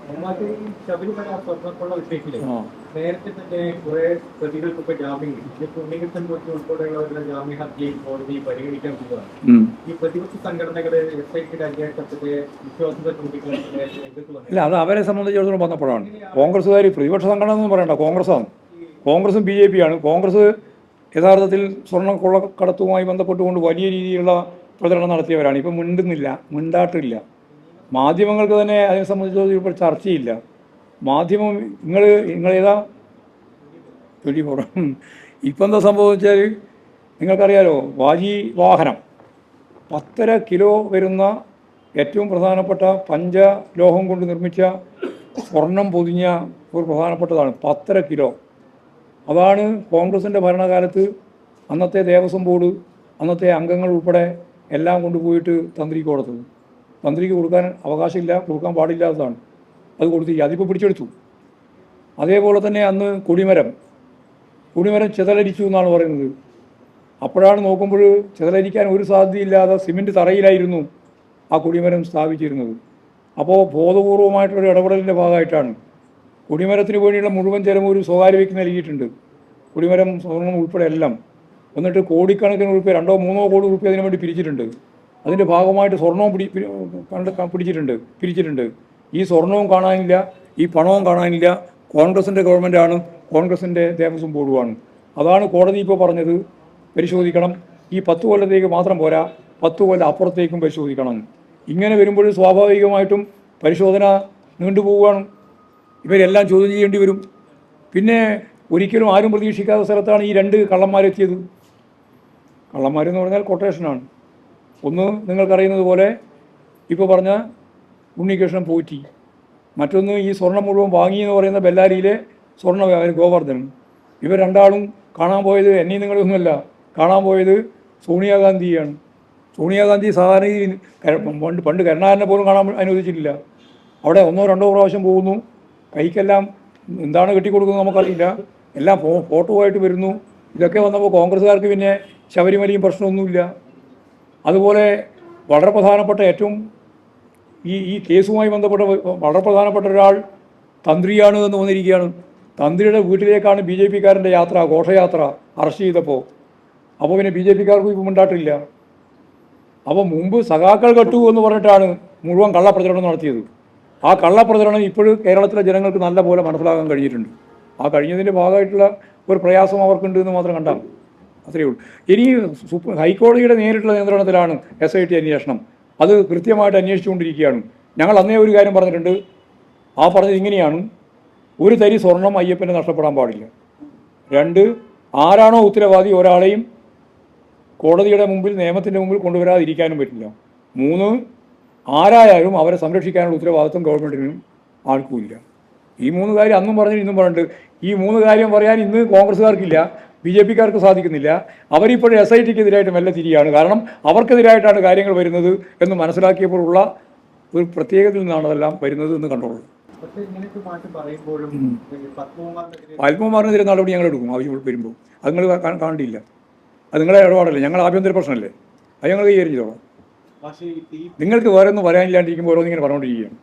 ശബരിമല സ്വർണ്ണക്കൊള്ള വിഷയത്തില് നേരത്തെ തന്നെ കുറെ പ്രതികൾക്കൊക്കെ ജാമ്യം കിട്ടി. ഉണ്ണികൃഷ്ണൻ പോറ്റി ഉൾപ്പെടെയുള്ളവരുടെ ജാമ്യ ഹർജി കോടതി പരിഗണിക്കാൻ പോവുകയാണ്. ഈ പ്രതിപക്ഷ സംഘടനകള് SITയുടെ അന്വേഷണത്തിന്റെ വിശ്വാസത്തെ ഇല്ല, അത് അവരെ സംബന്ധിച്ചിടത്തോളം വന്നപ്പോഴാണ്. കോൺഗ്രസ്സുകാർ പ്രതിപക്ഷ സംഘടന എന്ന് പറയണ്ട, കോൺഗ്രസ്സാണ്. കോൺഗ്രസും BJP ആണ്. കോൺഗ്രസ് യഥാർത്ഥത്തിൽ സ്വർണ്ണക്കൊള്ളക്കടത്തുമായി ബന്ധപ്പെട്ടുകൊണ്ട് വലിയ രീതിയിലുള്ള പ്രചരണം നടത്തിയവരാണ്. ഇപ്പം മിണ്ടാട്ടില്ല. മാധ്യമങ്ങൾക്ക് തന്നെ അതിനെ സംബന്ധിച്ച് ഇപ്പോൾ ചർച്ചയില്ല. മാധ്യമം നിങ്ങളേതാ 24. ഇപ്പം എന്താ സംഭവിച്ചാൽ നിങ്ങൾക്കറിയാലോ, വാജി വാഹനം 10.5 കിലോ വരുന്ന ഏറ്റവും പ്രധാനപ്പെട്ട പഞ്ചലോഹം കൊണ്ട് നിർമ്മിച്ച സ്വർണം പൊതിഞ്ഞ ഒരു പ്രധാനപ്പെട്ടതാണ് 10.5 കിലോ. അതാണ് കോൺഗ്രസിൻ്റെ ഭരണകാലത്ത് അന്നത്തെ ദേവസ്വം ബോർഡ്, അന്നത്തെ അംഗങ്ങൾ ഉൾപ്പെടെ എല്ലാം കൊണ്ടുപോയിട്ട് തന്ത്രിക്ക് കൊടുത്തത്. തന്ത്രിക്ക് കൊടുക്കാൻ അവകാശമില്ല, കൊടുക്കാൻ പാടില്ലാത്തതാണ്. അത് കൊടുത്തില്ല, അതിപ്പോൾ പിടിച്ചെടുത്തു. അതേപോലെ തന്നെ അന്ന് കൊടിമരം ചിതലരിച്ചു എന്നാണ് പറയുന്നത്. അപ്പോഴാണ് നോക്കുമ്പോൾ ചിതലരിക്കാൻ ഒരു സാധ്യതയില്ലാതെ സിമെൻറ്റ് തറയിലായിരുന്നു ആ കൊടിമരം സ്ഥാപിച്ചിരുന്നത്. അപ്പോൾ ബോധപൂർവമായിട്ടുള്ള ഇടപെടലിൻ്റെ ഭാഗമായിട്ടാണ് കൊടിമരത്തിന് വേണ്ടിയുള്ള മുഴുവൻ ചെലവും ഒരു സ്വകാര്യ വ്യക്തി നൽകിയിട്ടുണ്ട്. കൊടിമരം സ്വർണ്ണം ഉൾപ്പെടെ എല്ലാം. എന്നിട്ട് കോടിക്കണക്കിന് രൂപ, 2-3 കോടി രൂപ അതിനു വേണ്ടി പിരിച്ചിട്ടുണ്ട്. അതിൻ്റെ ഭാഗമായിട്ട് സ്വർണവും പിരിച്ചിട്ടുണ്ട്. ഈ സ്വർണവും കാണാനില്ല, ഈ പണവും കാണാനില്ല. കോൺഗ്രസിൻ്റെ ഗവൺമെൻറ്റാണ്, കോൺഗ്രസിൻ്റെ ദേവസ്വം ബോർഡുമാണ്. അതാണ് കോടതി ഇപ്പോൾ പറഞ്ഞത്, പരിശോധിക്കണം. ഈ 10 കൊല്ലത്തേക്ക് മാത്രം പോരാ, 10 കൊല്ലം അപ്പുറത്തേക്കും പരിശോധിക്കണം. ഇങ്ങനെ വരുമ്പോൾ സ്വാഭാവികമായിട്ടും പരിശോധന നീണ്ടുപോവുകയാണ്. ഇവരെല്ലാം ചോദ്യം ചെയ്യേണ്ടി വരും. പിന്നെ ഒരിക്കലും ആരും പ്രതീക്ഷിക്കാത്ത സ്ഥലത്താണ് ഈ 2 കള്ളന്മാരെത്തിയത്. കള്ളന്മാരെന്ന് പറഞ്ഞാൽ കൊട്ടേഷനാണ്. ഒന്ന് നിങ്ങൾക്കറിയുന്നത് പോലെ ഇപ്പോൾ പറഞ്ഞ ഉണ്ണികൃഷ്ണൻ പോറ്റി, മറ്റൊന്ന് ഈ സ്വർണം മുഴുവൻ വാങ്ങിയെന്ന് പറയുന്ന ബെല്ലാരിയിലെ സ്വർണ്ണ വ്യാപാരി ഗോവർദ്ധനും. ഇവർ രണ്ടാളും കാണാൻ പോയത് എന്നെയും നിങ്ങളൊന്നുമല്ല, കാണാൻ പോയത് സോണിയാഗാന്ധിയാണ്. സോണിയാഗാന്ധി സാധാരണ പണ്ട് കരുണാകരനെ പോലും കാണാൻ അനുവദിച്ചിട്ടില്ല. അവിടെ 1-2 പ്രാവശ്യം പോകുന്നു. കൈക്കെല്ലാം എന്താണ് കെട്ടിക്കൊടുക്കുന്നത് നമുക്കറിയില്ല. എല്ലാം ഫോട്ടോവായിട്ട് വരുന്നു. ഇതൊക്കെ വന്നപ്പോൾ കോൺഗ്രസ്സുകാർക്ക് പിന്നെ ശബരിമലയും പ്രശ്നമൊന്നുമില്ല. അതുപോലെ വളരെ പ്രധാനപ്പെട്ട ഏറ്റവും ഈ കേസുമായി ബന്ധപ്പെട്ട വളരെ പ്രധാനപ്പെട്ട ഒരാൾ തന്ത്രിയാണ് എന്ന് വന്നിരിക്കുകയാണ്. തന്ത്രിയുടെ വീട്ടിലേക്കാണ് BJP-കാരൻ്റെ യാത്ര, ഘോഷയാത്ര അറസ്റ്റ് ചെയ്തപ്പോൾ. അപ്പോൾ പിന്നെ BJP-കാർക്കും ഇപ്പം ഉണ്ടായിട്ടില്ല. അപ്പോൾ മുമ്പ് സഖാക്കൾ കെട്ടു എന്ന് പറഞ്ഞിട്ടാണ് മുഴുവൻ കള്ളപ്രചരണം നടത്തിയത്. ആ കള്ളപ്രചരണം ഇപ്പോഴും കേരളത്തിലെ ജനങ്ങൾക്ക് നല്ല പോലെ മനസ്സിലാക്കാൻ കഴിഞ്ഞിട്ടുണ്ട്. ആ കഴിഞ്ഞതിൻ്റെ ഭാഗമായിട്ടുള്ള ഒരു പ്രയാസം അവർക്കുണ്ട് എന്ന് മാത്രം കണ്ടാൽ അത്രയേ ഉള്ളൂ. ഇനി ഹൈക്കോടതിയുടെ നേരിട്ടുള്ള നിയന്ത്രണത്തിലാണ് SIT അന്വേഷണം. അത് കൃത്യമായിട്ട് അന്വേഷിച്ചുകൊണ്ടിരിക്കുകയാണ്. ഞങ്ങൾ അന്നേ ഒരു കാര്യം പറഞ്ഞിട്ടുണ്ട്. ആ പറഞ്ഞത് ഇങ്ങനെയാണ്: 1 തരി സ്വർണം അയ്യപ്പന് നഷ്ടപ്പെടാൻ പാടില്ല. 2, ആരാണോ ഉത്തരവാദി ഒരാളെയും കോടതിയുടെ മുമ്പിൽ, നിയമത്തിൻ്റെ മുമ്പിൽ കൊണ്ടുവരാതിരിക്കാനും പറ്റില്ല. 3, ആരായാലും അവരെ സംരക്ഷിക്കാനുള്ള ഉത്തരവാദിത്വം ഗവൺമെൻറ്റിനും ആർക്കുമില്ല. ഈ 3 കാര്യം അന്നും പറഞ്ഞു, ഇന്നും പറഞ്ഞിട്ടുണ്ട്. ഈ 3 കാര്യം പറയാൻ ഇന്ന് കോൺഗ്രസ്സുകാർക്കില്ല, BJP-കാർക്ക് സാധിക്കുന്നില്ല. അവരിപ്പോഴും SITക്കെതിരായിട്ട് മെല്ലെ തിരിയാണ്. കാരണം അവർക്കെതിരായിട്ടാണ് കാര്യങ്ങൾ വരുന്നത് എന്ന് മനസ്സിലാക്കിയപ്പോഴുള്ള ഒരു പ്രത്യേകതയിൽ നിന്നാണ് അതെല്ലാം വരുന്നത് എന്ന് കണ്ടോളൂ. പത്മകുമാറിനെതിരെ നടപടി ഞങ്ങൾ എടുക്കും ആവശ്യം വരുമ്പോൾ. അത് നിങ്ങൾ കാണേണ്ടിയില്ല. അത് നിങ്ങളെ ഇടപാടല്ലേ, ഞങ്ങൾ ആഭ്യന്തര പ്രശ്നമല്ലേ, അത് ഞങ്ങൾ കൈകാര്യം ചെയ്തോളാം. നിങ്ങൾക്ക് വേറെ ഒന്നും പറയാനില്ലാണ്ടിരിക്കുമ്പോൾ ഓരോന്നിങ്ങനെ പറഞ്ഞുകൊണ്ടിരിക്കുകയാണ്.